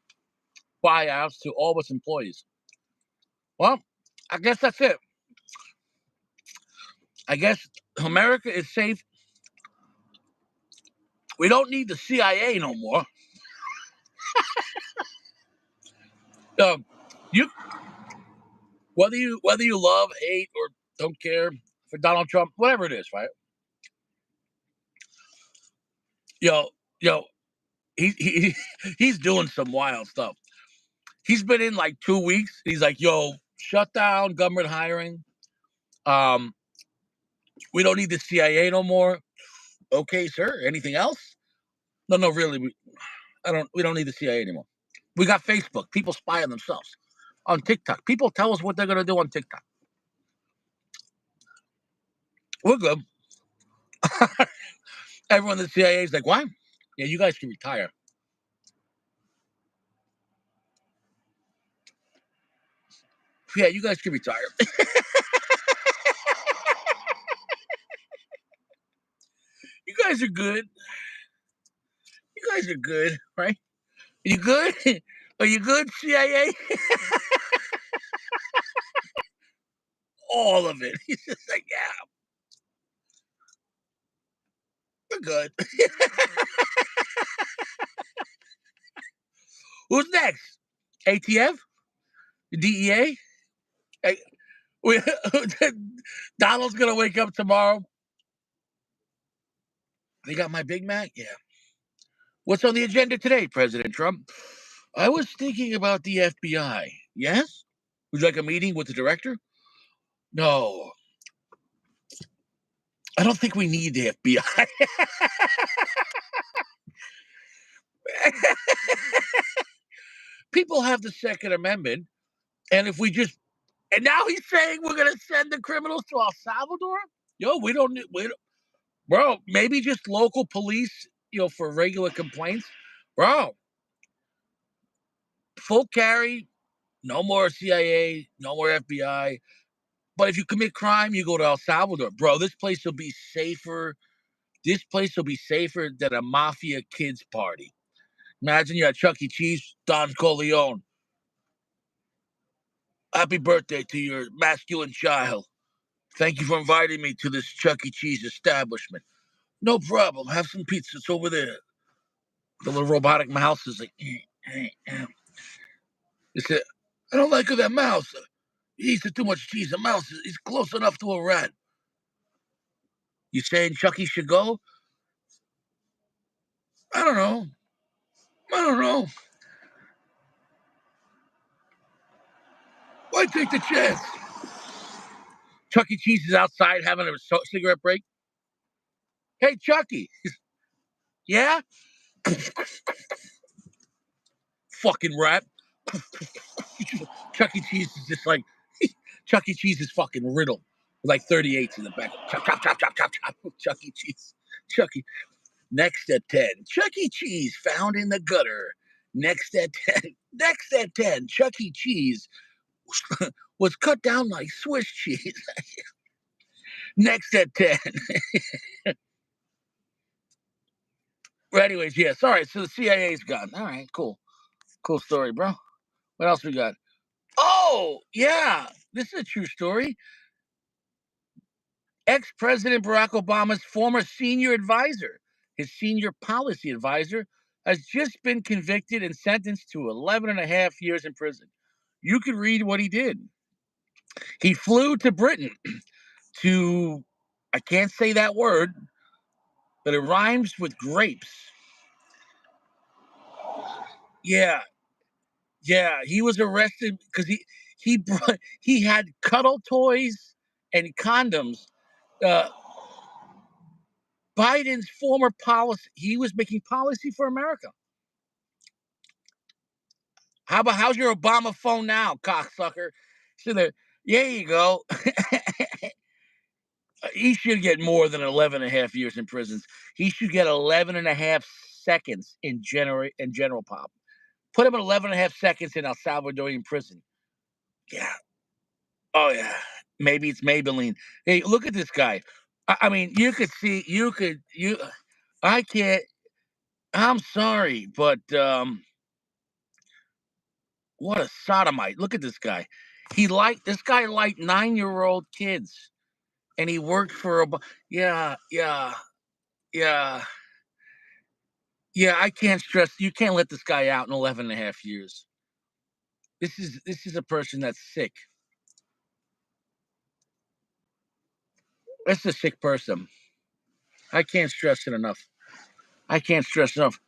buyouts to all its employees. Well, I guess that's it. I guess America is safe. We don't need the CIA no more. Um, you whether you love, hate, or don't care for Donald Trump, whatever it is, right? Yo, yo, he he's doing some wild stuff. He's been in like 2 weeks. He's like, yo, shut down government hiring. Um, we don't need the CIA no more. Okay, sir. Anything else? No, no, really. We don't need the CIA anymore. We got Facebook. People spy on themselves. On TikTok. People tell us what they're gonna do on TikTok. We're good. Everyone in the CIA is like, why? Yeah, you guys can retire. Yeah, you guys can retire. You guys are good. You guys are good, right? You good? Are you good, CIA? All of it. He's just like, yeah, we're good. Who's next? ATF? DEA? Hey, we, Donald's gonna wake up tomorrow. They got my Big Mac? Yeah. What's on the agenda today, President Trump? I was thinking about the FBI. Yes? Would you like a meeting with the director? No. I don't think we need the FBI. People have the Second Amendment, and if we just and now he's saying we're gonna send the criminals to El Salvador? Yo, we don't need bro, maybe just local police, for regular complaints. Bro, full carry, no more CIA, no more FBI. But if you commit crime, you go to El Salvador. Bro, this place will be safer. This place will be safer than a mafia kids party. Imagine you're at Chuck E. Cheese, Don Corleone. Happy birthday to your masculine child. Thank you for inviting me to this Chuck E. Cheese establishment. No problem. Have some pizza. It's over there. The little robotic mouse is like, He said, I don't like that mouse. He eats too much cheese. The mouse is close enough to a rat. You saying Chucky should go? I don't know. I don't know. Why take the chance? Chuck E. Cheese is outside having a cigarette break. Hey, Chucky. Yeah? fucking rat. Chuck E. Cheese is just like Chuck E. Cheese is fucking riddled with like 38s in the back. Chop, chop, chop, chop, chop, chop. Chuck E. Cheese. Chuck E. Next at 10, Chuck E. Cheese found in the gutter. Next at 10, next at 10, Chuck E. Cheese was cut down like Swiss cheese. Next at 10. Well, anyways, yes. All right, so the CIA's gone. All right, cool. Cool story, bro. What else we got? Oh, yeah. This is a true story. Ex-President Barack Obama's former senior advisor, his senior policy advisor, has just been convicted and sentenced to 11 and a half years in prison. You could read what he did. He flew to Britain to, I can't say that word, but it rhymes with grapes. Yeah, yeah. He was arrested because he had cuddle toys and condoms. Uh, Biden's former policy, he was making policy for America. How's your Obama phone now, cocksucker? So there you go. He should get more than 11 and a half years in prisons. He should get 11 and a half seconds in general pop. Put him in 11 and a half seconds in El Salvadorian prison. Yeah. Oh, yeah. Maybe it's Maybelline. Hey, look at this guy. I mean, I can't, I'm sorry, but what a sodomite. Look at this guy. This guy liked 9-year-old kids and he worked for yeah, yeah, yeah. Yeah, I can't stress you can't let this guy out in 11 and a half years. This is a person that's sick. That's a sick person. I can't stress it enough. I can't stress enough.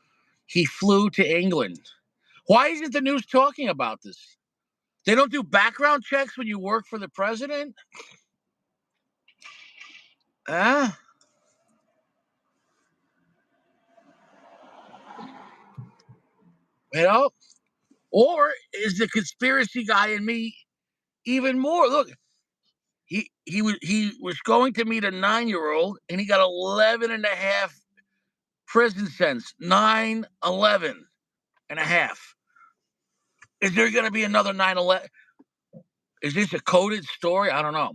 He flew to England. Why isn't the news talking about this? They don't do background checks when you work for the president? Huh? You know? Or is the conspiracy guy in me even more? Look, he was going to meet a 9-year-old and he got 11 and a half prison sentence. 9, 11 and a half. Is there going to be another 9/11? Is this a coded story? I don't know.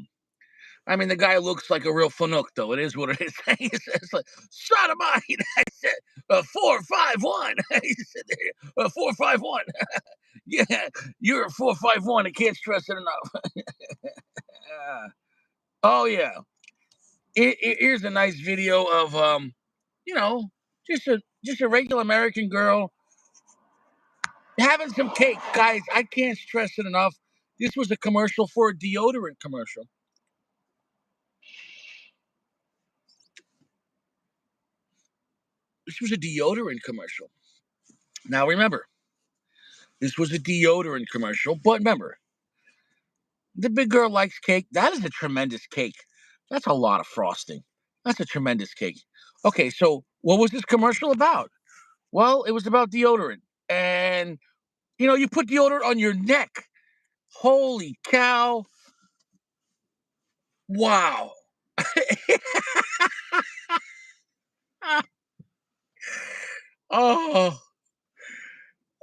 I mean, the guy looks like a real fanook, though. It is what it is. It's like, sodomite. I said, 451. He said, 451. Yeah, you're a 451. I can't stress it enough. Oh, yeah. Here's a nice video of, you know, just a regular American girl having some cake. Guys, I can't stress it enough. This was a commercial for a deodorant commercial. This was a deodorant commercial. Now remember, this was a deodorant commercial, but remember, the big girl likes cake. That is a tremendous cake. That's a lot of frosting. That's a tremendous cake. Okay, so what was this commercial about? Well, it was about deodorant. And, you put deodorant on your neck. Holy cow. Wow. Oh,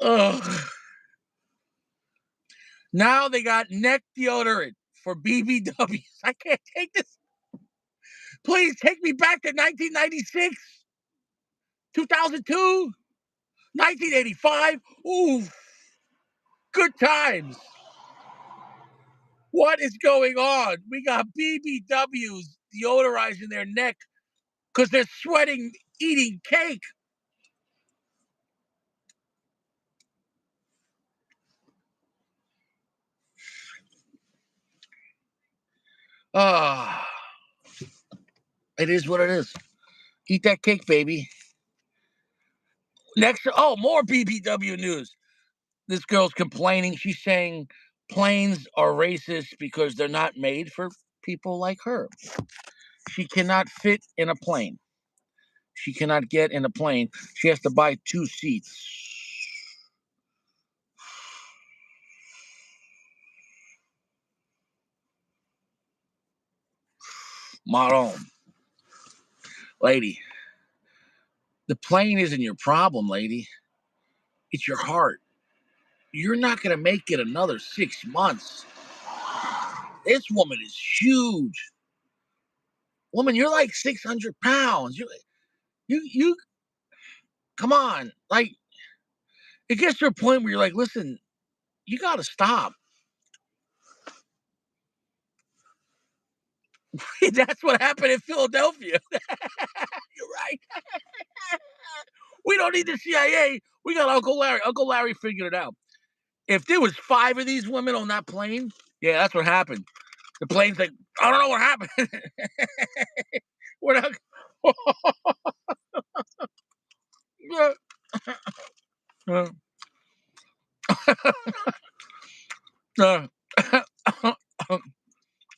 oh. Now they got neck deodorant for BBWs. I can't take this. Please take me back to 1996, 2002, 1985. Ooh, good times. What is going on? We got BBWs deodorizing their neck because they're sweating eating cake. Ah, it is what it is. Eat that cake, baby. Next, more BBW news. This girl's complaining. She's saying planes are racist because they're not made for people like her. She cannot fit in a plane. She cannot get in a plane. She has to buy 2 seats. Maron, lady, the plane isn't your problem, lady. It's your heart. You're not going to make it another 6 months. This woman is huge. Woman, you're like 600 pounds. You, come on. Like, it gets to a point where you're like, listen, you got to stop. That's what happened in Philadelphia. You're right. We don't need the CIA. We got Uncle Larry. Uncle Larry figured it out. If there was 5 of these women on that plane, yeah, that's what happened. The plane's like, I don't know what happened. We're not.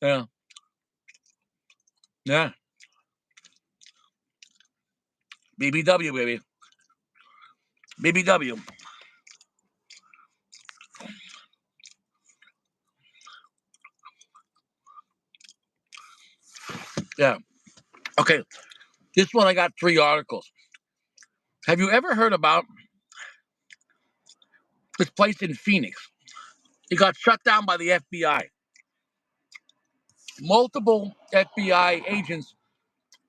Yeah, yeah. BBW, baby. BBW. Yeah. Okay. This one, I got 3 articles. Have you ever heard about this place in Phoenix? It got shut down by the FBI. Multiple FBI agents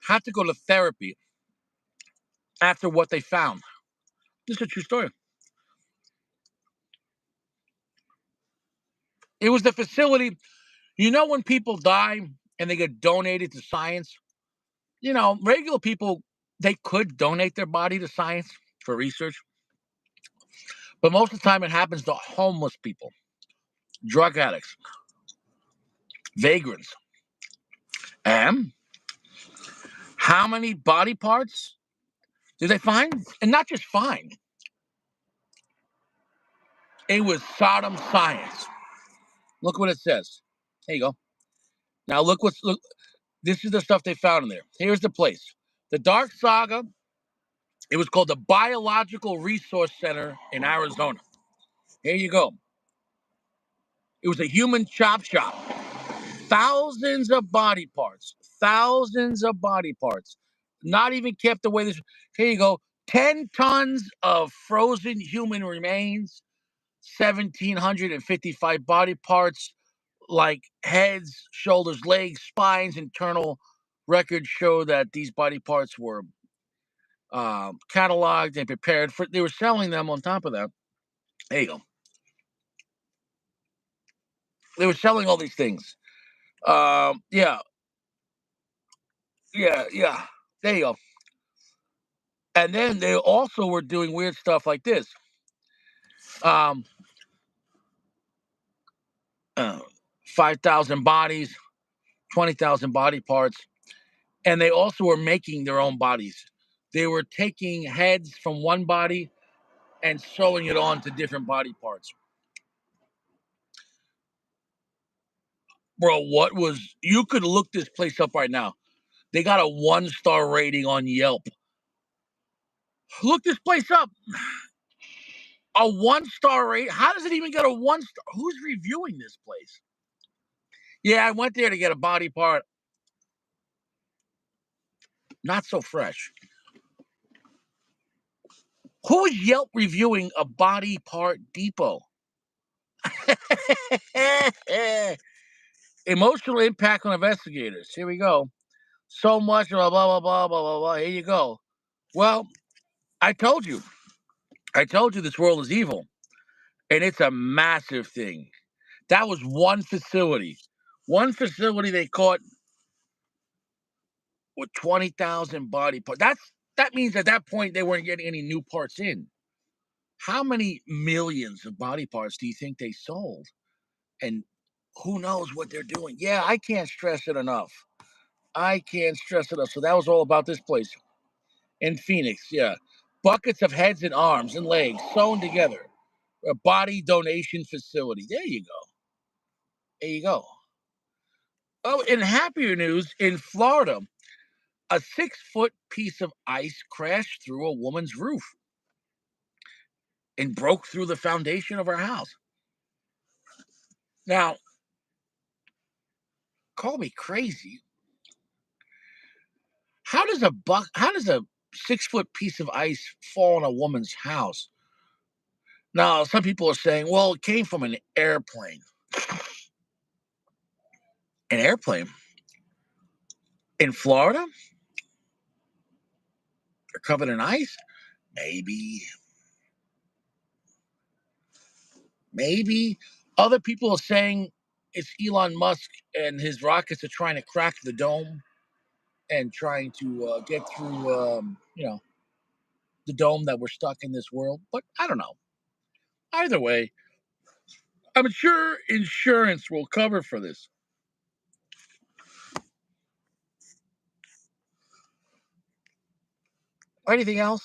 had to go to therapy after what they found. This is a true story. It was the facility. You know, when people die and they get donated to science, regular people, they could donate their body to science for research. But most of the time, it happens to homeless people, drug addicts, vagrants. And how many body parts did they find? And not just find, it was Sodom science. Look what it says. There you go. Now look. This is the stuff they found in there. Here's the place. The Dark Saga. It was called the Biological Resource Center in Arizona. Here you go. It was a human chop shop. Thousands of body parts. Thousands of body parts. Not even kept away. Here you go. 10 tons of frozen human remains. 1,755 body parts, like heads, shoulders, legs, spines. Internal records show that these body parts were cataloged and prepared for. They were selling them on top of that. There you go. They were selling all these things. Yeah, yeah. There you go. And then they also were doing weird stuff like this. Um, 5,000 bodies, 20,000 body parts. And they also were making their own bodies. They were taking heads from one body and sewing it on to different body parts. Bro, you could look this place up right now. They got a 1-star rating on Yelp. Look this place up. A 1-star rate. How does it even get a 1-star? Who's reviewing this place? Yeah, I went there to get a body part. Not so fresh. Who is Yelp reviewing a body part depot? Emotional impact on investigators. Here we go. So much blah blah blah blah blah blah blah. Here you go. Well, I told you. I told you this world is evil. And it's a massive thing. That was one facility. One facility they caught with 20,000 body parts. That means at that point they weren't getting any new parts in. How many millions of body parts do you think they sold? And who knows what they're doing? Yeah, I can't stress it enough. I can't stress it enough. So that was all about this place in Phoenix. Yeah. Buckets of heads and arms and legs sewn together. A body donation facility. There you go. There you go. Oh, in happier news, in Florida, a 6-foot piece of ice crashed through a woman's roof and broke through the foundation of her house. Now, call me crazy, How does a 6-foot piece of ice fall on a woman's house? Now, some people are saying, well, it came from an airplane. An airplane in Florida? They're covered in ice? Maybe. Maybe. Other people are saying it's Elon Musk and his rockets are trying to crack the dome and trying to get through, the dome that we're stuck in this world. But I don't know. Either way, I'm sure insurance will cover for this. Anything else?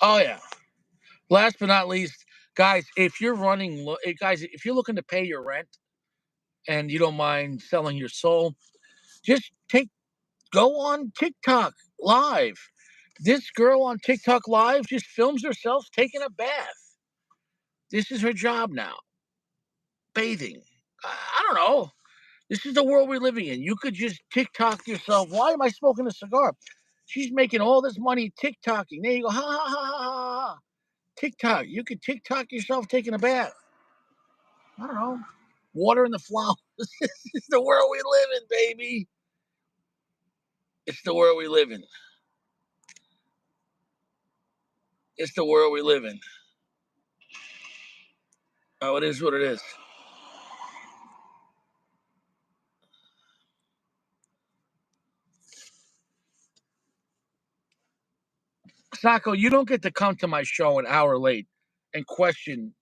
Oh yeah. Last but not least, guys, if you're if you're looking to pay your rent and you don't mind selling your soul, just go on TikTok live. This girl on TikTok live just films herself taking a bath. This is her job now. Bathing. I don't know. This is the world we're living in. You could just TikTok yourself. Why am I smoking a cigar? She's making all this money TikToking. There you go. Ha ha ha ha ha. TikTok. You could TikTok yourself taking a bath. I don't know. Water in the flowers. This is the world we live in, baby. It's the world we live in. It's the world we live in. Oh, it is what it is. Sacco, you don't get to come to my show an hour late and question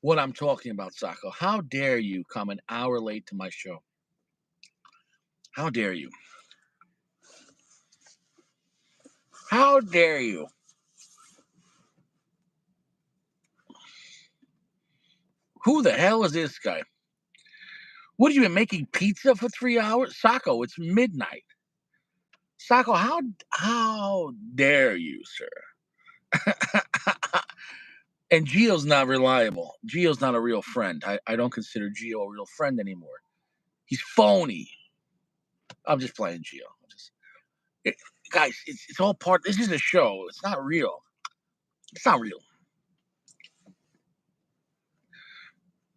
what I'm talking about, Sacco. How dare you come an hour late to my show? How dare you? How dare you? Who the hell is this guy? What have you been making pizza for 3 hours? Sacco, it's midnight. Sacco, how dare you, sir? And Gio's not reliable. Gio's not a real friend. I don't consider Gio a real friend anymore. He's phony. I'm just playing Gio. Guys, it's all part. This is a show. It's not real. It's not real.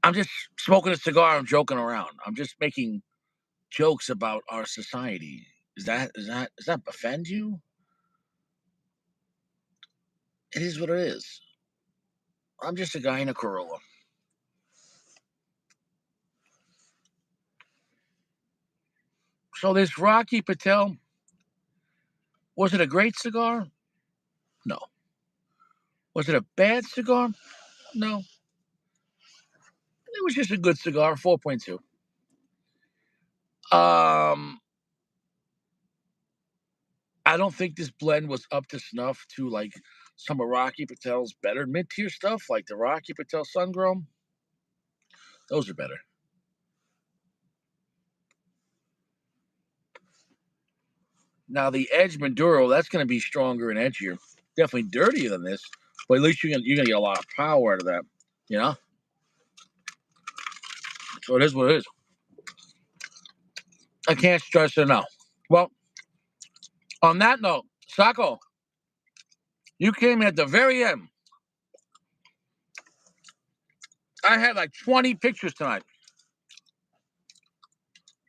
I'm just smoking a cigar. I'm joking around. I'm just making jokes about our society. Does that offend you? It is what it is. I'm just a guy in a Corolla. So this Rocky Patel, was it a great cigar? No. Was it a bad cigar? No. It was just a good cigar, 4.2. Um, I don't think this blend was up to snuff to like some of Rocky Patel's better mid-tier stuff, like the Rocky Patel Sungrown. Those are better. Now the Edge Maduro, that's going to be stronger and edgier, definitely dirtier than this, but at least you're gonna get a lot of power out of that, you know. So it is what it is. I can't stress it enough. Well, on that note, Sacco, you came at the very end. I had like 20 pictures tonight,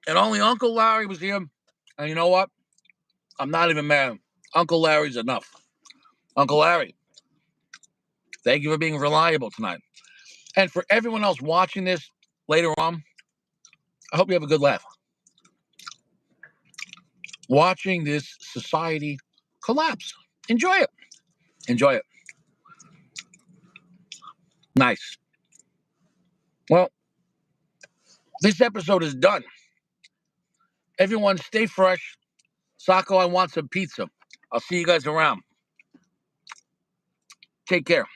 and only Uncle Larry was here. And you know what? I'm not even mad. Uncle Larry's enough. Uncle Larry, thank you for being reliable tonight. And for everyone else watching this later on, I hope you have a good laugh. Watching this society collapse. Enjoy it. Enjoy it. Nice. Well, this episode is done. Everyone stay fresh. Sacco, I want some pizza. I'll see you guys around. Take care.